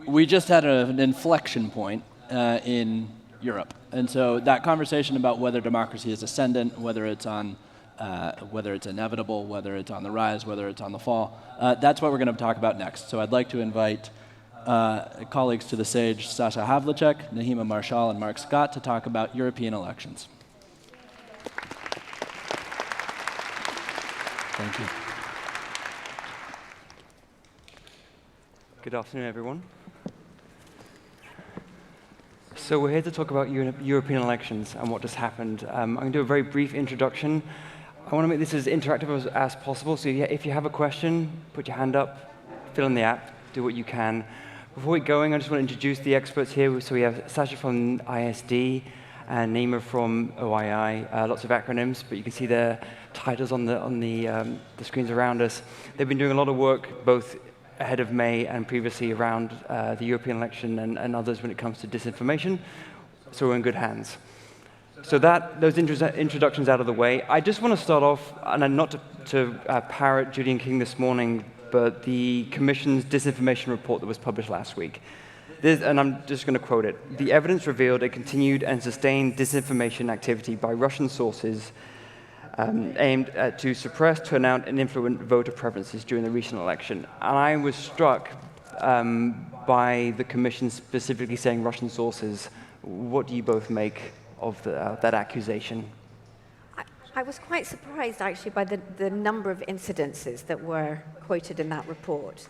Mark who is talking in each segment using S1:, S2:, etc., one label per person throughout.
S1: we just had an inflection point in Europe. And so that conversation about whether democracy is ascendant, whether it's inevitable, whether it's on the rise, whether it's on the fall, that's what we're going to talk about next. So I'd like to invite colleagues to the stage, Sasha Havlicek, Nahema Marchal, and Mark Scott, to talk about European elections. Thank you.
S2: Good afternoon, everyone. So we're here to talk about European elections and what just happened. I'm going to do a very brief introduction. I want to make this as interactive as possible, so if you have a question, put your hand up, fill in the app, do what you can. Before we go in, I just want to introduce the experts here. So we have Sasha from ISD and Nahema from OII, lots of acronyms, but you can see their titles on the screens around us. They've been doing a lot of work, both ahead of May and previously around the European election and others when it comes to disinformation, so we're in good hands. So those introductions out of the way, I just want to start off, and not to parrot Julian King this morning, but the Commission's disinformation report that was published last week. And I'm just going to quote it. The evidence revealed a continued and sustained disinformation activity by Russian sources aimed to suppress, turn out, and influence voter preferences during the recent election. And I was struck by the Commission specifically saying Russian sources. What do you both make of that accusation?
S3: I was quite surprised, actually, by the number of incidences that were quoted in that report.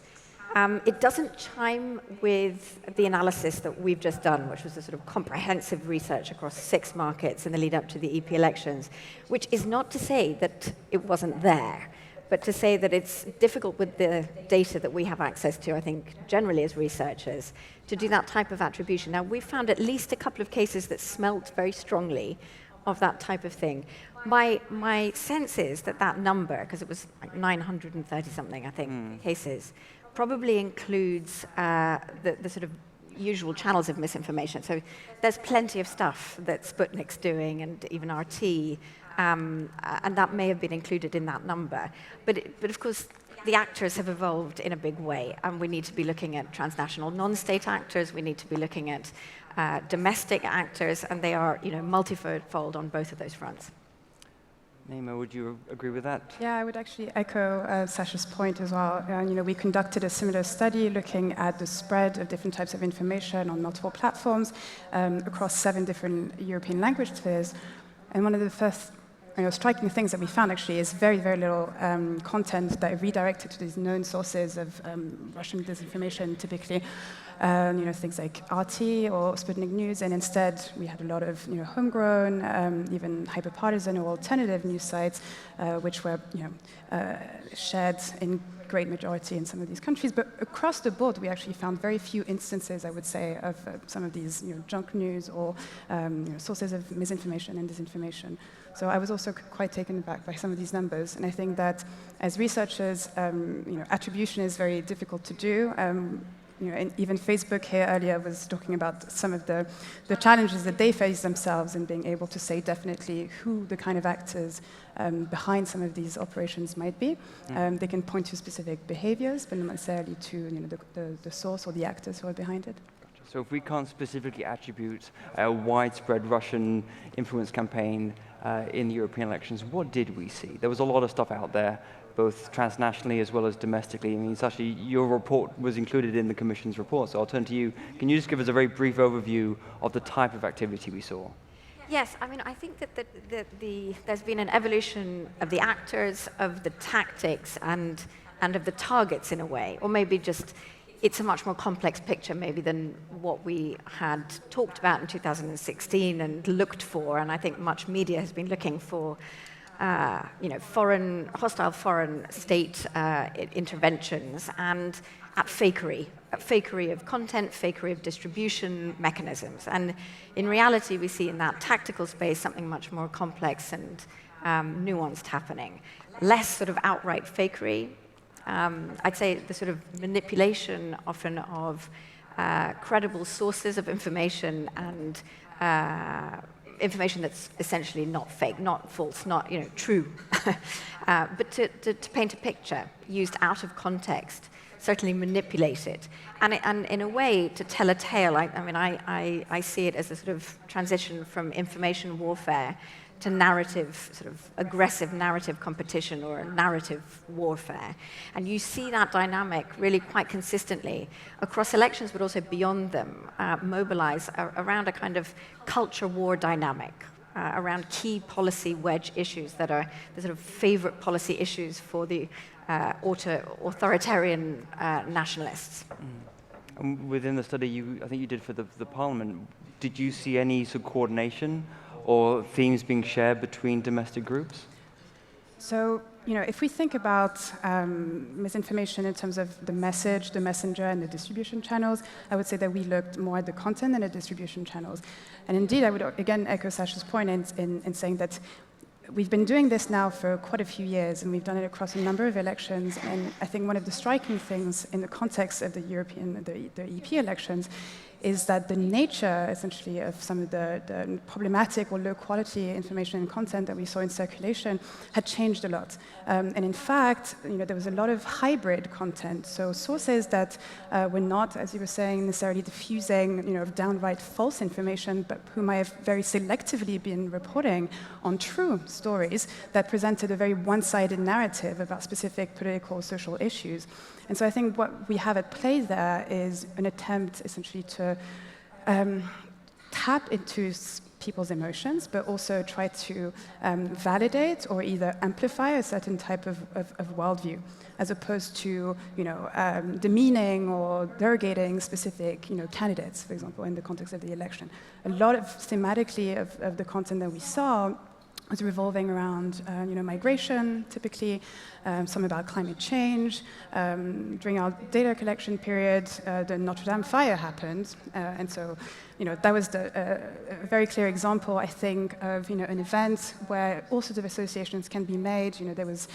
S3: It doesn't chime with the analysis that we've just done, which was a sort of comprehensive research across 6 markets in the lead up to the EP elections, which is not to say that it wasn't there, but to say that it's difficult with the data that we have access to, I think, generally as researchers, to do that type of attribution. Now, we found at least a couple of cases that smelt very strongly of that type of thing. My sense is that number, because it was like 930-something, I think, cases, probably includes the sort of usual channels of misinformation. So there's plenty of stuff that Sputnik's doing, and even RT, and that may have been included in that number. But of course, the actors have evolved in a big way, and we need to be looking at transnational non-state actors, we need to be looking at domestic actors, and they are multifold on both of those fronts.
S2: Nahema, would you agree with that?
S4: Yeah, I would actually echo Sasha's point as well. We conducted a similar study looking at the spread of different types of information on multiple platforms across 7 different European language spheres. And one of the first striking things that we found actually is very, very little content that redirected to these known sources of Russian disinformation, typically. Things like RT or Sputnik News, and instead we had a lot of homegrown, even hyperpartisan or alternative news sites, which were shared in great majority in some of these countries. But across the board, we actually found very few instances, I would say, of some of these junk news or sources of misinformation and disinformation. So I was also quite taken aback by some of these numbers, and I think that as researchers, attribution is very difficult to do. And even Facebook here earlier was talking about some of the challenges that they face themselves in being able to say definitely who the kind of actors behind some of these operations might be. They can point to specific behaviors, but not necessarily to the source or the actors who are behind it.
S2: So if we can't specifically attribute a widespread Russian influence campaign in the European elections, what did we see? There was a lot of stuff out there, both transnationally as well as domestically. I mean, Sasha, your report was included in the Commission's report, so I'll turn to you. Can you just give us a very brief overview of the type of activity we saw?
S3: Yes, I mean, I think that there's been an evolution of the actors, of the tactics, and of the targets in a way, or maybe just it's a much more complex picture maybe than what we had talked about in 2016 and looked for, and I think much media has been looking for hostile foreign state interventions and at fakery of content, fakery of distribution mechanisms. And in reality, we see in that tactical space something much more complex and nuanced happening. Less sort of outright fakery. I'd say the sort of manipulation often of credible sources of information and information that's essentially not fake, not false, not true, but to paint a picture used out of context. certainly manipulate it. And in a way, to tell a tale, I see it as a sort of transition from information warfare to narrative, sort of aggressive narrative competition or narrative warfare. And you see that dynamic really quite consistently across elections, but also beyond them, mobilize around a kind of culture war dynamic, around key policy wedge issues that are the sort of favorite policy issues for the authoritarian nationalists.
S2: Within the study I think you did for the Parliament, did you see any sort of coordination or themes being shared between domestic groups?
S4: So, if we think about misinformation in terms of the message, the messenger, and the distribution channels, I would say that we looked more at the content than the distribution channels. And indeed, I would again echo Sasha's point in saying that we've been doing this now for quite a few years, and we've done it across a number of elections. And I think one of the striking things in the context of the EP elections is that the nature, essentially, of some of the problematic or low-quality information and content that we saw in circulation had changed a lot. And in fact, there was a lot of hybrid content. So sources that were not, as you were saying, necessarily diffusing, downright false information, but who might have very selectively been reporting on true stories that presented a very one-sided narrative about specific political or social issues. And so I think what we have at play there is an attempt, essentially, to tap into people's emotions, but also try to validate or either amplify a certain type of worldview, as opposed to demeaning or derogating specific candidates, for example, in the context of the election. A lot of thematically of the content that we saw was revolving around migration, typically, some about climate change. During our data collection period, the Notre Dame fire happened, and so that was a very clear example, I think, of an event where all sorts of associations can be made. There was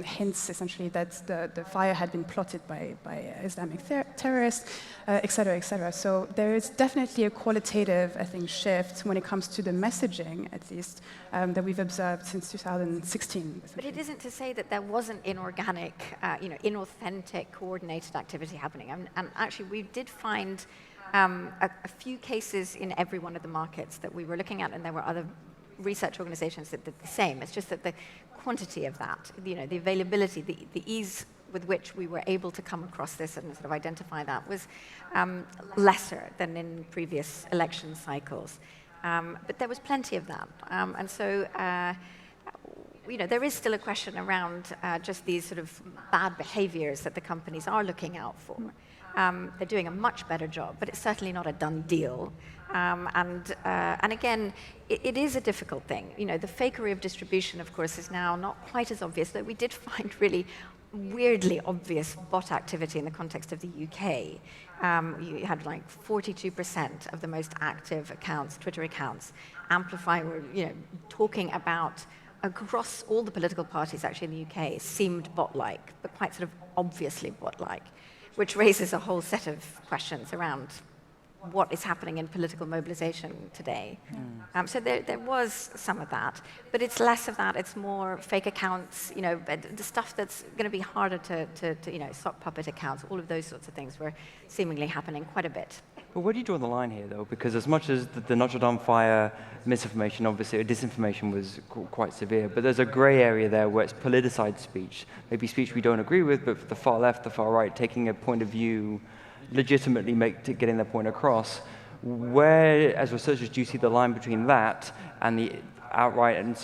S4: hints, essentially, that the fire had been plotted by Islamic terrorists, et cetera, et cetera. So there is definitely a qualitative, I think, shift when it comes to the messaging, at least, that we've observed since 2016.
S3: But it isn't to say that there wasn't inorganic, inauthentic, coordinated activity happening. And actually, we did find a few cases in every one of the markets that we were looking at, and there were other research organizations that did the same. It's just that the quantity of that, the availability, the ease with which we were able to come across this and sort of identify that was lesser than in previous election cycles. But there was plenty of that. And so there is still a question around just these sort of bad behaviors that the companies are looking out for. They're doing a much better job, but it's certainly not a done deal. And again, it is a difficult thing. The fakery of distribution, of course, is now not quite as obvious, though we did find really weirdly obvious bot activity in the context of the UK. You had like 42% of the most active accounts, Twitter accounts, amplifying, talking about, across all the political parties actually in the UK, seemed bot-like, but quite sort of obviously bot-like, which raises a whole set of questions around what is happening in political mobilization today. So there was some of that, but it's less of that. It's more fake accounts, the stuff that's going to be harder to sock puppet accounts. All of those sorts of things were seemingly happening quite a bit.
S2: Well, where do you draw the line here, though? Because as much as the Notre Dame fire misinformation, obviously, disinformation was quite severe, but there's a gray area there where it's politicized speech, maybe speech we don't agree with, but for the far left, the far right, taking a point of view, legitimately getting their point across. Where, as researchers, do you see the line between that and the outright and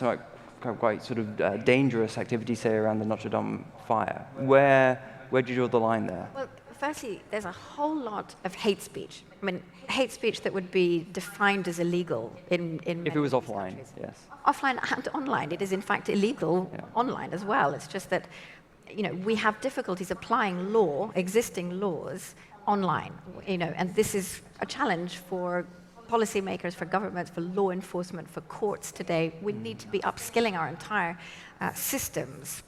S2: quite sort of dangerous activity, say, around the Notre Dame fire? Where do you draw the line there?
S3: Well, firstly, there's a whole lot of hate speech. I mean, hate speech that would be defined as illegal in
S2: if it was offline,
S3: countries.
S2: yes.
S3: Offline and online. It is, in fact, illegal online as well. It's just that, we have difficulties applying existing laws online, and this is a challenge for policymakers, for governments, for law enforcement, for courts today. We need to be upskilling our entire systems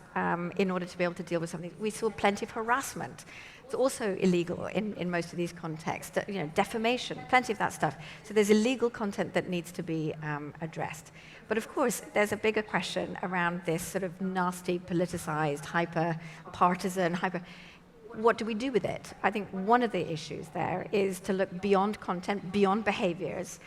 S3: in order to be able to deal with something. We saw plenty of harassment. It's also illegal in most of these contexts. Defamation, plenty of that stuff. So there's illegal content that needs to be addressed. But of course, there's a bigger question around this sort of nasty, politicized, hyper-partisan, what do we do with it? I think one of the issues there is to look beyond content, beyond behaviors,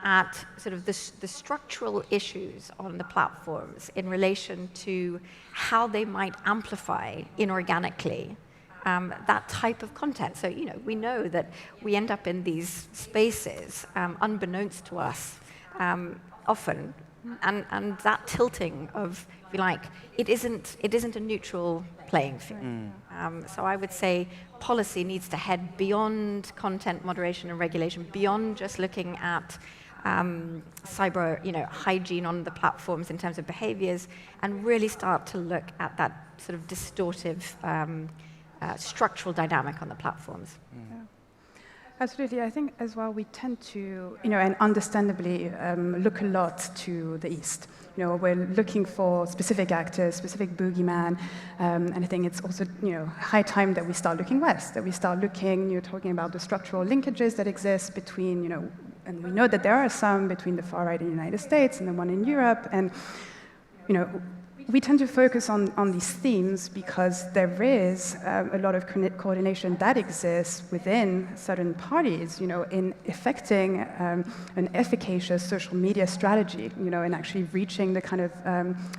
S3: at sort of the structural issues on the platforms in relation to how they might amplify inorganically that type of content. So, we know that we end up in these spaces, unbeknownst to us, often, and that tilting of, if you like, it isn't a neutral playing field. So I would say policy needs to head beyond content moderation and regulation, beyond just looking at cyber, hygiene on the platforms in terms of behaviors, and really start to look at that sort of distortive structural dynamic on the platforms.
S4: Yeah. Absolutely. I think as well we tend to, and understandably look a lot to the East. We're looking for specific actors, specific boogeyman, and I think it's also, high time that we start looking west, that we start looking, talking about the structural linkages that exist between, and we know that there are some between the far right in the United States and the one in Europe, and, we tend to focus on these themes because there is a lot of coordination that exists within certain parties, in effecting an efficacious social media strategy, and actually reaching the kind of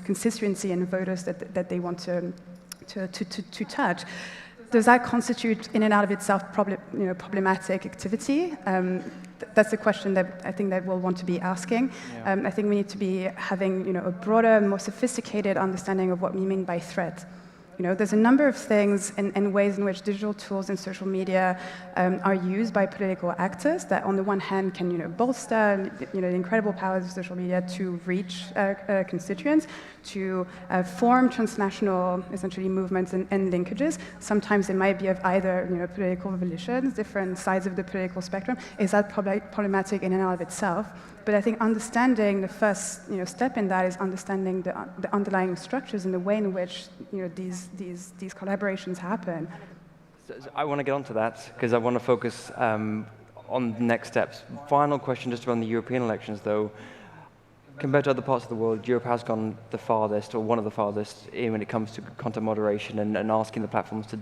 S4: constituency and voters that they want to touch. Does that constitute in and out of itself problematic activity? That's a question that I think that we'll want to be asking. Yeah. I think we need to be having a broader, more sophisticated understanding of what we mean by threat. There's a number of things and ways in which digital tools and social media are used by political actors that, on the one hand, can bolster the incredible powers of social media to reach constituents, to form transnational, essentially, movements and linkages. Sometimes it might be of either political volitions, different sides of the political spectrum. Is that problematic in and of itself? But I think understanding the first step in that is understanding the underlying structures and the way in which these collaborations happen.
S2: So I want to get onto that because I want to focus on the next steps. Final question just around the European elections, though. Compared to other parts of the world, Europe has gone the farthest, or one of the farthest, when it comes to content moderation and asking the platforms to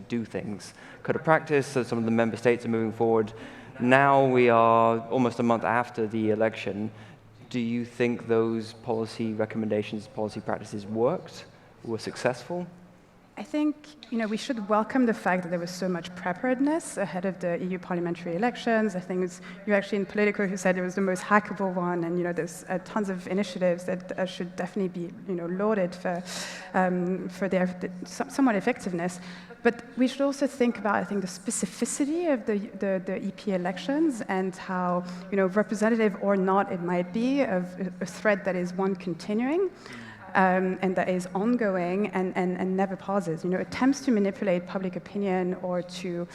S2: do things. Code of practice, so some of the member states are moving forward. Now we are almost a month after the election. Do you think those policy recommendations, policy practices worked, were successful?
S4: I think we should welcome the fact that there was so much preparedness ahead of the EU parliamentary elections. I think you're actually in Politico who said it was the most hackable one, and there's tons of initiatives that should definitely be lauded for their somewhat effectiveness. But we should also think about, I think, the specificity of the EP elections and how representative or not it might be of a threat that is one continuing. And that is ongoing and never pauses. Attempts to manipulate public opinion or to,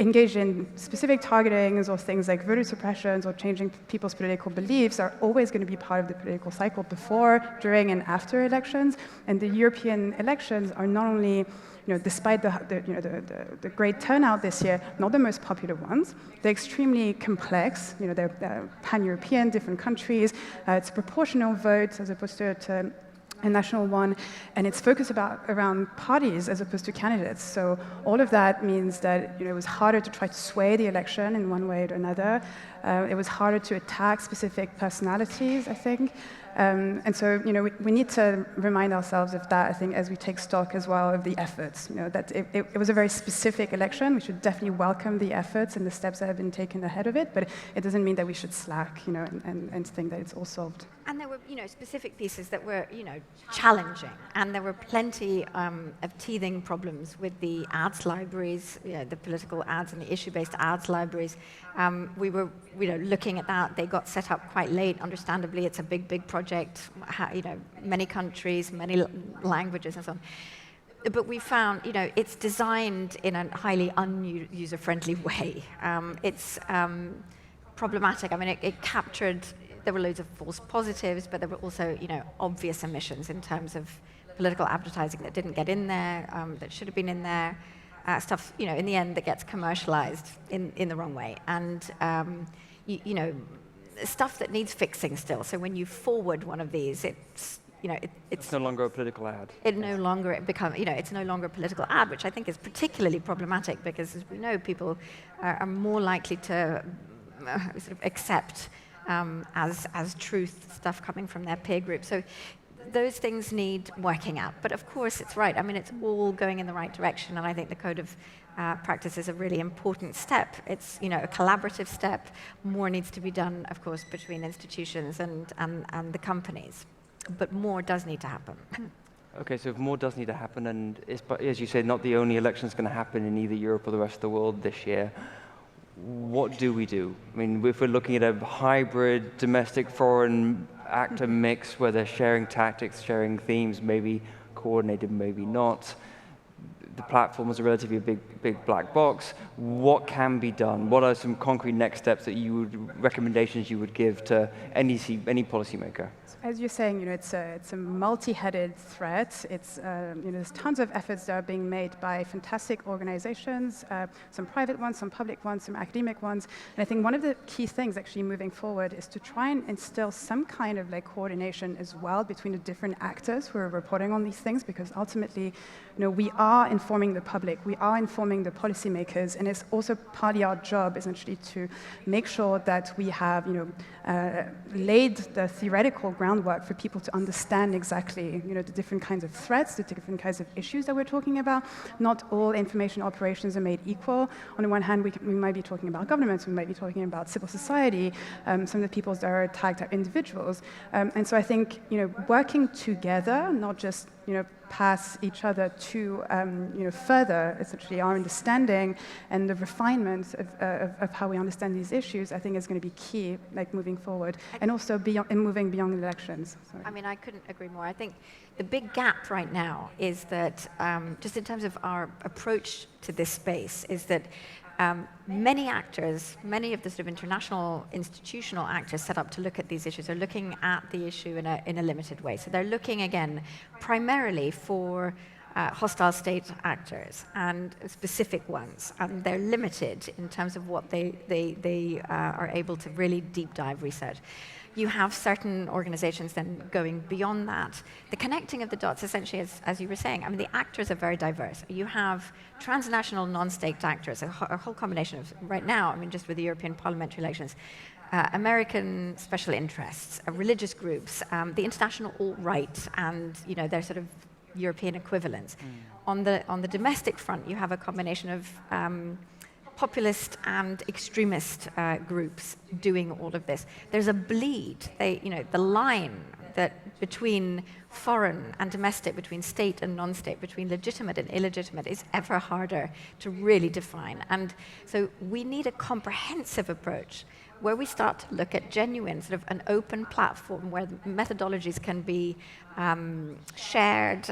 S4: engage in specific targetings or things like voter suppressions or changing people's political beliefs are always going to be part of the political cycle before, during, and after elections. And the European elections are not only, despite the great turnout this year, not the most popular ones. They're extremely complex. They're pan-European, different countries. It's a proportional vote as opposed to a national one, and it's focused around parties as opposed to candidates. So all of that means that it was harder to try to sway the election in one way or another. It was harder to attack specific personalities, I think. And so, we need to remind ourselves of that, I think, as we take stock as well of the efforts. That it was a very specific election. We should definitely welcome the efforts and the steps that have been taken ahead of it, but it doesn't mean that we should slack, and think that it's all solved.
S3: And there were, specific pieces that were, challenging, and there were plenty of teething problems with the ads libraries, the political ads and the issue-based ads libraries. We were, looking at that. They got set up quite late. Understandably, it's a big project. Many countries, many languages, and so on. But we found, it's designed in a highly user-friendly way. It's problematic. I mean, it captured. There were loads of false positives, but there were also, obvious omissions in terms of political advertising that didn't get in there, that should have been in there. Stuff, in the end, that gets commercialized in the wrong way. And, stuff that needs fixing still. So when you forward one of these,
S2: It's no longer a political ad.
S3: It no longer becomes, it's no longer a political ad, which I think is particularly problematic because, as we know, people are more likely to sort of accept as truth stuff coming from their peer group. So those things need working out. But of course, it's right. I mean, it's all going in the right direction, and I think the code of practice is a really important step. It's a collaborative step. More needs to be done, of course, between institutions and the companies. But more does need to happen.
S2: Okay, so if more does need to happen, and it's, as you said, not the only election that's going to happen in either Europe or the rest of the world this year, what do we do? I mean, if we're looking at a hybrid domestic-foreign actor mix where they're sharing tactics, sharing themes, maybe coordinated, maybe not, the platform is a relatively big black box. What can be done? What are some concrete next steps that recommendations you would give to any policymaker?
S4: As you're saying, it's a multi-headed threat. It's there's tons of efforts that are being made by fantastic organizations, some private ones, some public ones, some academic ones. And I think one of the key things actually moving forward is to try and instill some kind of coordination as well between the different actors who are reporting on these things, because ultimately, we are informing the public, we are informing the policymakers, and it's also partly our job essentially to make sure that we have laid the theoretical groundwork for people to understand exactly the different kinds of threats, the different kinds of issues that we're talking about. Not all information operations are made equal. On the one hand, we might be talking about governments, we might be talking about civil society, some of the peoples that are attacked are individuals. And so I think working together, not just pass each other to further essentially our understanding and the refinement of how we understand these issues, I think is going to be key, moving forward, and also moving beyond elections. Sorry.
S3: I mean, I couldn't agree more. I think the big gap right now is that, just in terms of our approach to this space, is that many actors, many of the sort of international institutional actors set up to look at these issues are looking at the issue in a limited way. So they're looking, again, primarily for hostile state actors and specific ones. And they're limited in terms of what they are able to really deep dive research. You have certain organizations then going beyond that. The connecting of the dots, essentially, as you were saying, I mean, the actors are very diverse. You have transnational non-state actors, a whole combination of, right now, I mean, just with the European parliamentary elections, American special interests, religious groups, the international alt-right, and their sort of European equivalents. On the domestic front, you have a combination of populist and extremist groups doing all of this. There's a bleed. The line that between foreign and domestic, between state and non-state, between legitimate and illegitimate, is ever harder to really define. And so we need a comprehensive approach where we start to look at genuine, sort of an open platform where methodologies can be shared,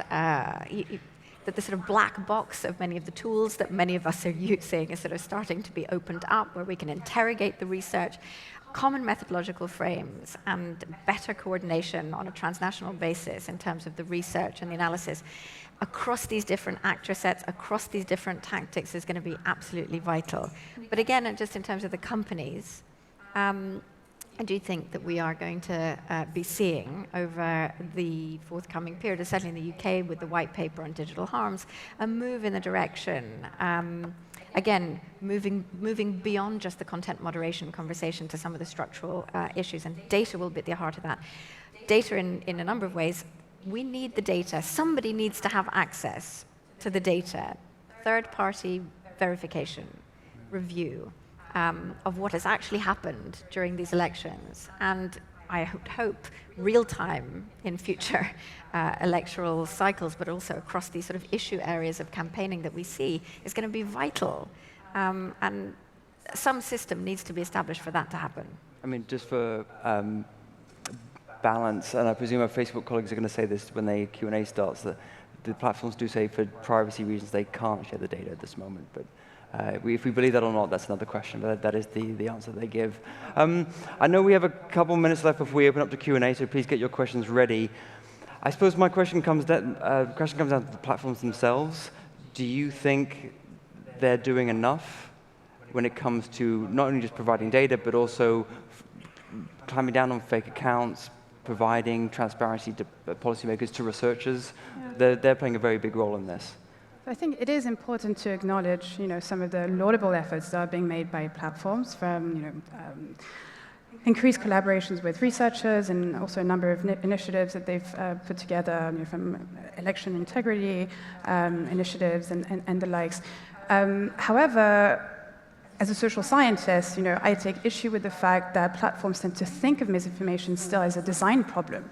S3: that the sort of black box of many of the tools that many of us are using is sort of starting to be opened up, where we can interrogate the research, common methodological frames, and better coordination on a transnational basis in terms of the research and the analysis across these different actor sets, across these different tactics, is going to be absolutely vital. But again, just in terms of the companies, I do think that we are going to be seeing over the forthcoming period, certainly in the UK with the white paper on digital harms, a move in the direction, again, moving beyond just the content moderation conversation to some of the structural issues, and data will be at the heart of that. Data in a number of ways. We need the data. Somebody needs to have access to the data. Third-party verification, review, of what has actually happened during these elections. And I hope real-time in future electoral cycles, but also across these sort of issue areas of campaigning that we see, is going to be vital. And some system needs to be established for that to happen.
S2: I mean, just for balance, and I presume our Facebook colleagues are going to say this when the Q&A starts, that the platforms do say for privacy reasons they can't share the data at this moment. But if we believe that or not, that's another question, but that is the answer they give. I know we have a couple minutes left before we open up to Q&A, so please get your questions ready. I suppose my question comes down to the platforms themselves. Do you think they're doing enough when it comes to not only just providing data, but also climbing down on fake accounts, providing transparency to policymakers, to researchers. They're playing a very big role in this.
S4: I think it is important to acknowledge, some of the laudable efforts that are being made by platforms from, increased collaborations with researchers and also a number of initiatives that they've put together, from election integrity initiatives and the likes. However, as a social scientist, I take issue with the fact that platforms tend to think of misinformation still as a design problem.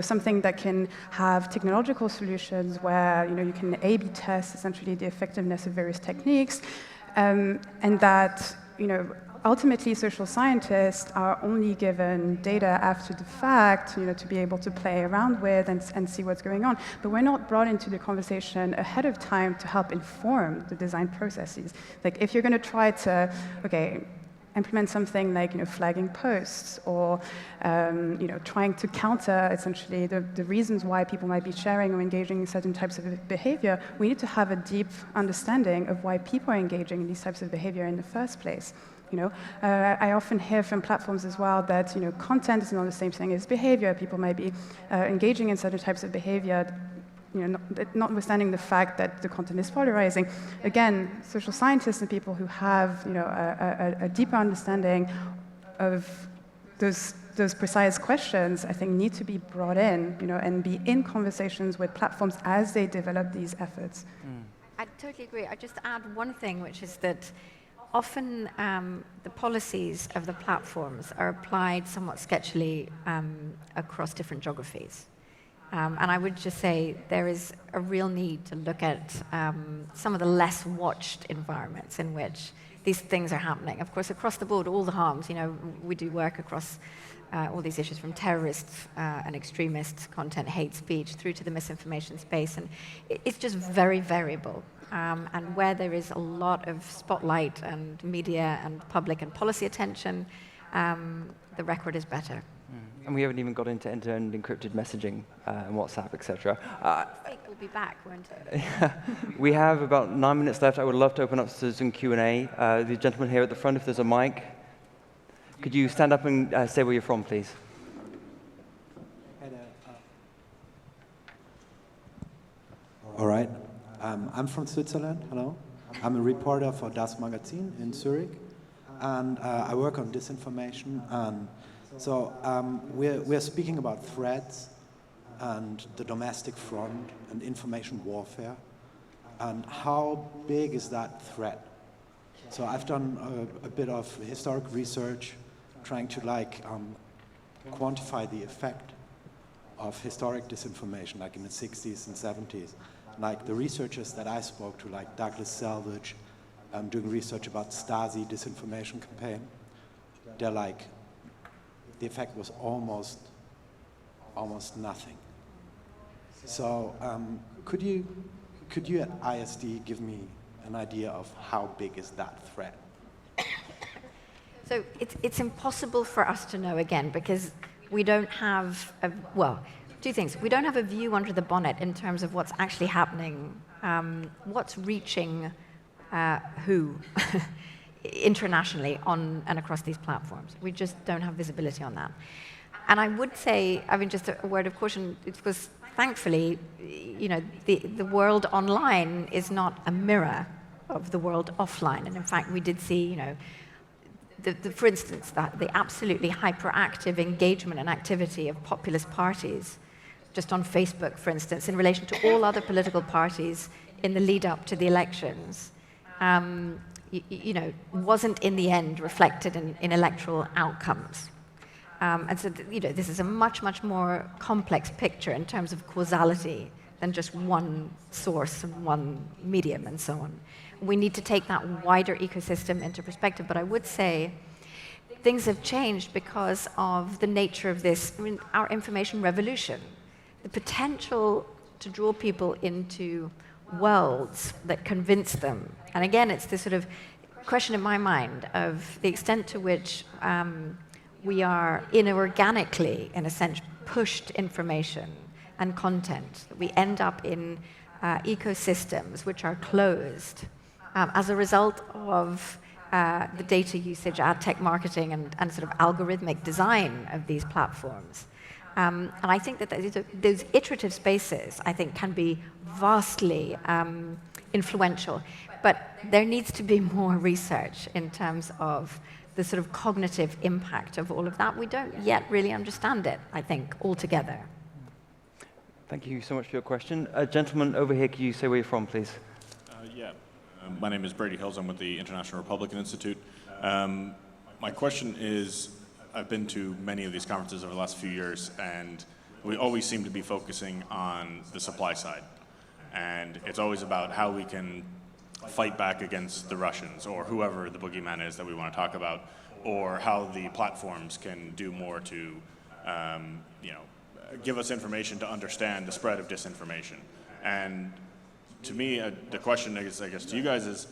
S4: Something that can have technological solutions where you can A/B test essentially the effectiveness of various techniques, and that ultimately social scientists are only given data after the fact, to be able to play around with and see what's going on. But we're not brought into the conversation ahead of time to help inform the design processes. Like if you're going to try to, implement something like flagging posts or trying to counter essentially the reasons why people might be sharing or engaging in certain types of behavior, we need to have a deep understanding of why people are engaging in these types of behavior in the first place. I often hear from platforms as well that content is not the same thing as behavior. People might be engaging in certain types of behavior, notwithstanding the fact that the content is polarizing. Again, social scientists and people who have a deeper understanding of those precise questions, I think, need to be brought in, and be in conversations with platforms as they develop these efforts.
S3: I totally agree. I just add one thing, which is that often the policies of the platforms are applied somewhat sketchily across different geographies. And I would just say there is a real need to look at some of the less watched environments in which these things are happening. Of course, across the board, all the harms, we do work across all these issues from terrorist and extremist content, hate speech, through to the misinformation space. And it's just very variable. And where there is a lot of spotlight and media and public and policy attention, the record is better.
S2: And we haven't even got into end-to-end encrypted messaging and WhatsApp, etc.
S3: I think we'll be back, won't it?
S2: We have about 9 minutes left. I would love to open up to some Q&A. The gentleman here at the front, if there's a mic. Could you stand up and say where you're from, please?
S5: Hey there. All right. I'm from Switzerland. Hello. I'm a reporter for Das Magazin in Zurich. And I work on disinformation. And so we're speaking about threats and the domestic front and information warfare. And how big is that threat? So I've done a bit of historic research trying to quantify the effect of historic disinformation, like in the 60s and 70s. Like the researchers that I spoke to, like Douglas Selvage, doing research about Stasi disinformation campaign, they're like, the effect was almost nothing. So could you at ISD give me an idea of how big is that threat?
S3: So it's impossible for us to know, again, because we don't have two things. We don't have a view under the bonnet in terms of what's actually happening, what's reaching who internationally on and across these platforms. We just don't have visibility on that. And I would say, just a word of caution, because thankfully, the world online is not a mirror of the world offline. And in fact, we did see, for instance, that the absolutely hyperactive engagement and activity of populist parties, just on Facebook, for instance, in relation to all other political parties in the lead up to the elections, wasn't in the end reflected in electoral outcomes. And so, this is a much, much more complex picture in terms of causality than just one source and one medium and so on. We need to take that wider ecosystem into perspective. But I would say things have changed because of the nature of this, our information revolution. The potential to draw people into worlds that convince them. And again, it's this sort of question in my mind of the extent to which we are inorganically, in a sense, pushed information and content. We end up in ecosystems which are closed as a result of the data usage, ad tech marketing, and sort of algorithmic design of these platforms. And I think that those iterative spaces, I think, can be vastly influential. But there needs to be more research in terms of the sort of cognitive impact of all of that. We don't yet really understand it, I think, altogether.
S2: Thank you so much for your question. Gentleman over here, can you say where you're from, please?
S6: My name is Brady Hills. I'm with the International Republican Institute. My question is, I've been to many of these conferences over the last few years, and we always seem to be focusing on the supply side. And it's always about how we can fight back against the Russians or whoever the boogeyman is that we want to talk about, or how the platforms can do more to give us information to understand the spread of disinformation. And to me, the question is, I guess, to you guys is,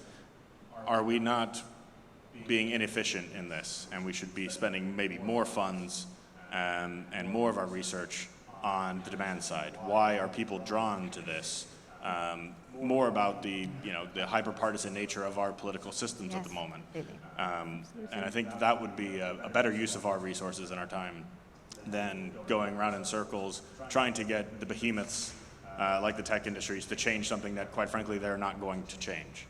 S6: are we not being inefficient in this, and we should be spending maybe more funds and more of our research on the demand side? Why are people drawn to this? More about the hyper-partisan nature of our political systems at the moment. And I think that would be a better use of our resources and our time than going around in circles, trying to get the behemoths like the tech industries to change something that, quite frankly, they're not going to change.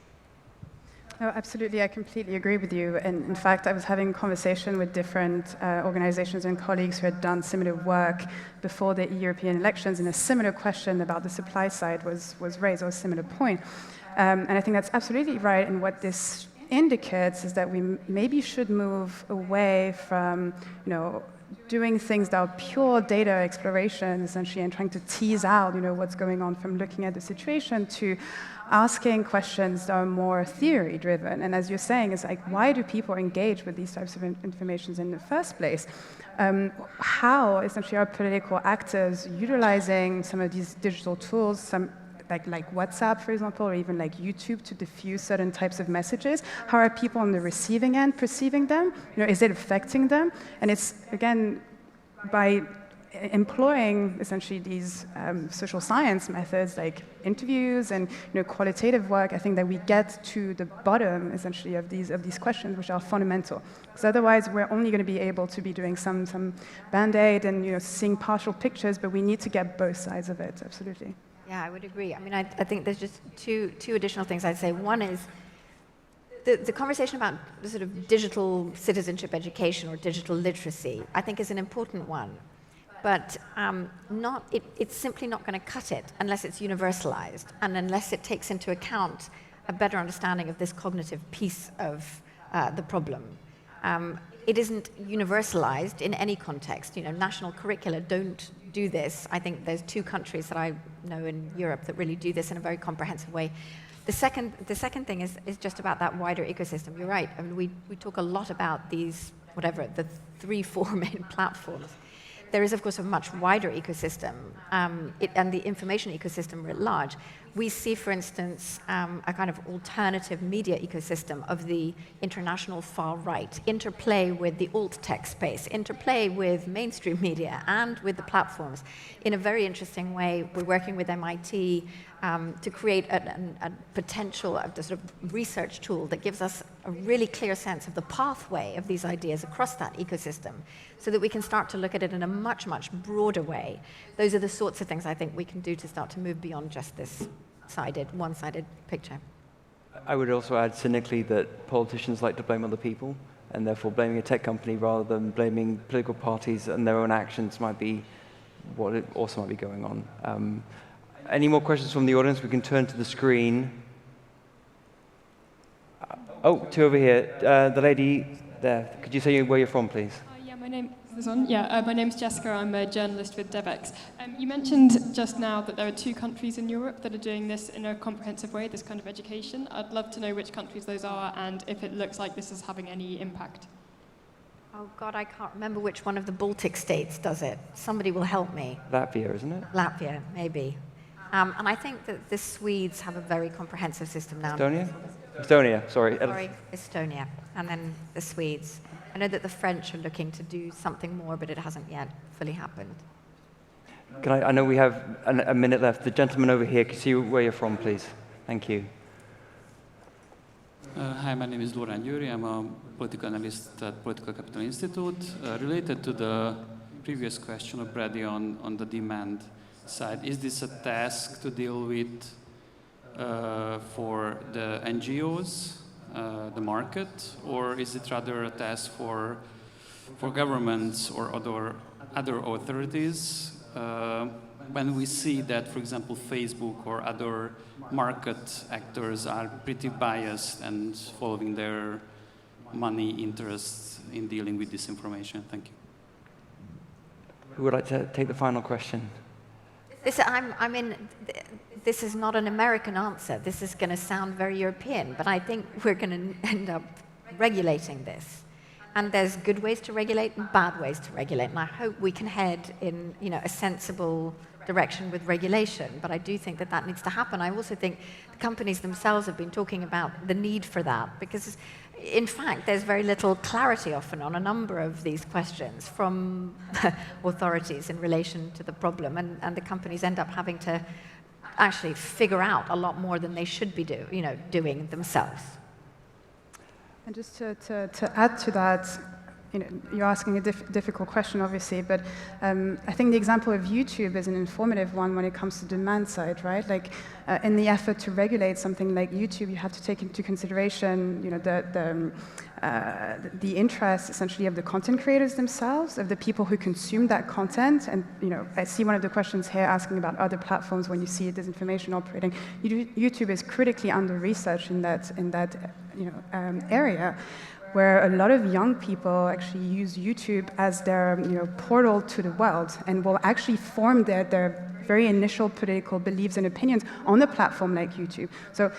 S4: No, absolutely, I completely agree with you. And in fact, I was having a conversation with different organizations and colleagues who had done similar work before the European elections, and a similar question about the supply side was raised, or a similar point. And I think that's absolutely right. And what this indicates is that we maybe should move away from, doing things that are pure data exploration, essentially, and trying to tease out, what's going on from looking at the situation, to asking questions that are more theory-driven. And as you're saying, it's like, why do people engage with these types of information in the first place? How, essentially, are political actors utilizing some of these digital tools, like WhatsApp, for example, or even like YouTube, to diffuse certain types of messages? How are people on the receiving end perceiving them? Is it affecting them? And it's, again, by employing essentially these social science methods like interviews and qualitative work, I think that we get to the bottom, essentially, of these questions, which are fundamental. Because otherwise, we're only going to be able to be doing some Band-Aid and seeing partial pictures, but we need to get both sides of it, absolutely.
S3: Yeah, I would agree. I mean, I think there's just two additional things I'd say. One is the conversation about the sort of digital citizenship education or digital literacy, I think, is an important one. But it's simply not going to cut it unless it's universalized and unless it takes into account a better understanding of this cognitive piece of the problem. It isn't universalized in any context. National curricula don't do this. I think there's 2 countries that I know in Europe that really do this in a very comprehensive way. The second thing is just about that wider ecosystem. You're right. I mean, we talk a lot about these, the 3-4 main platforms. There is, of course, a much wider ecosystem, and the information ecosystem writ large. We see, for instance, a kind of alternative media ecosystem of the international far right, interplay with the alt-tech space, interplay with mainstream media and with the platforms in a very interesting way. We're working with MIT to create a potential sort of research tool that gives us a really clear sense of the pathway of these ideas across that ecosystem, so that we can start to look at it in a much, much broader way. Those are the sorts of things I think we can do to start to move beyond just this one-sided picture.
S2: I would also add cynically that politicians like to blame other people, and therefore blaming a tech company rather than blaming political parties and their own actions might be what it also might be going on. Any more questions from the audience? We can turn to the screen. 2 over here. The lady there. Could you say where you're from, please?
S7: My name's Jessica. I'm a journalist with DevX. You mentioned just now that there are 2 countries in Europe that are doing this in a comprehensive way, this kind of education. I'd love to know which countries those are and if it looks like this is having any impact.
S3: Oh, God, I can't remember which one of the Baltic states does it. Somebody will help me.
S2: Latvia, isn't it?
S3: Latvia, maybe. And I think that the Swedes have a very comprehensive system now.
S2: Estonia, sorry.
S3: Sorry, Estonia, and then the Swedes. I know that the French are looking to do something more, but it hasn't yet fully happened.
S2: I know we have a minute left. The gentleman over here, can you see where you're from, please? Thank you.
S8: Hi, my name is Loran Yuri. I'm a political analyst at Political Capital Institute. Related to the previous question of Brady on the demand side. Is this a task to deal with for the NGOs, the market, or is it rather a task for governments or other authorities? When we see that, for example, Facebook or other market actors are pretty biased and following their money interests in dealing with disinformation. Thank you.
S2: Who would like to take the final question?
S3: This is not an American answer. This is going to sound very European, but I think we're going to end up regulating this. And there's good ways to regulate and bad ways to regulate. And I hope we can head in a sensible direction with regulation. But I do think that needs to happen. I also think the companies themselves have been talking about the need for that, because in fact, there's very little clarity often on a number of these questions from authorities in relation to the problem. And the companies end up having to actually figure out a lot more than they should be doing themselves.
S4: And just to add to that, you're asking a difficult question, obviously, but I think the example of YouTube is an informative one when it comes to demand side, right? Like, in the effort to regulate something like YouTube, you have to take into consideration, the interests, essentially, of the content creators themselves, of the people who consume that content. And, I see one of the questions here asking about other platforms when you see disinformation operating. YouTube is critically under-researched in that area, where a lot of young people actually use YouTube as their portal to the world, and will actually form their very initial political beliefs and opinions on a platform like YouTube. So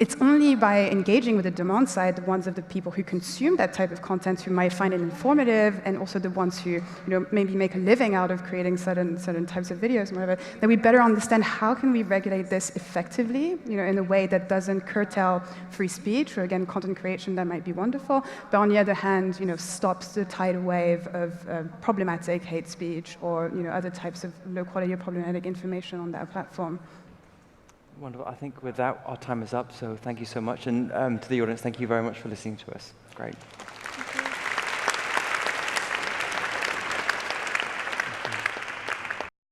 S4: it's only by engaging with the demand side, the ones of the people who consume that type of content, who might find it informative, and also the ones who maybe make a living out of creating certain types of videos and whatever, that we better understand how can we regulate this effectively, in a way that doesn't curtail free speech, or again, content creation that might be wonderful, but on the other hand, stops the tidal wave of problematic hate speech or other types of low quality or problematic information on that platform.
S2: Wonderful. I think with that, our time is up, so thank you so much. And to the audience, thank you very much for listening to us. Great.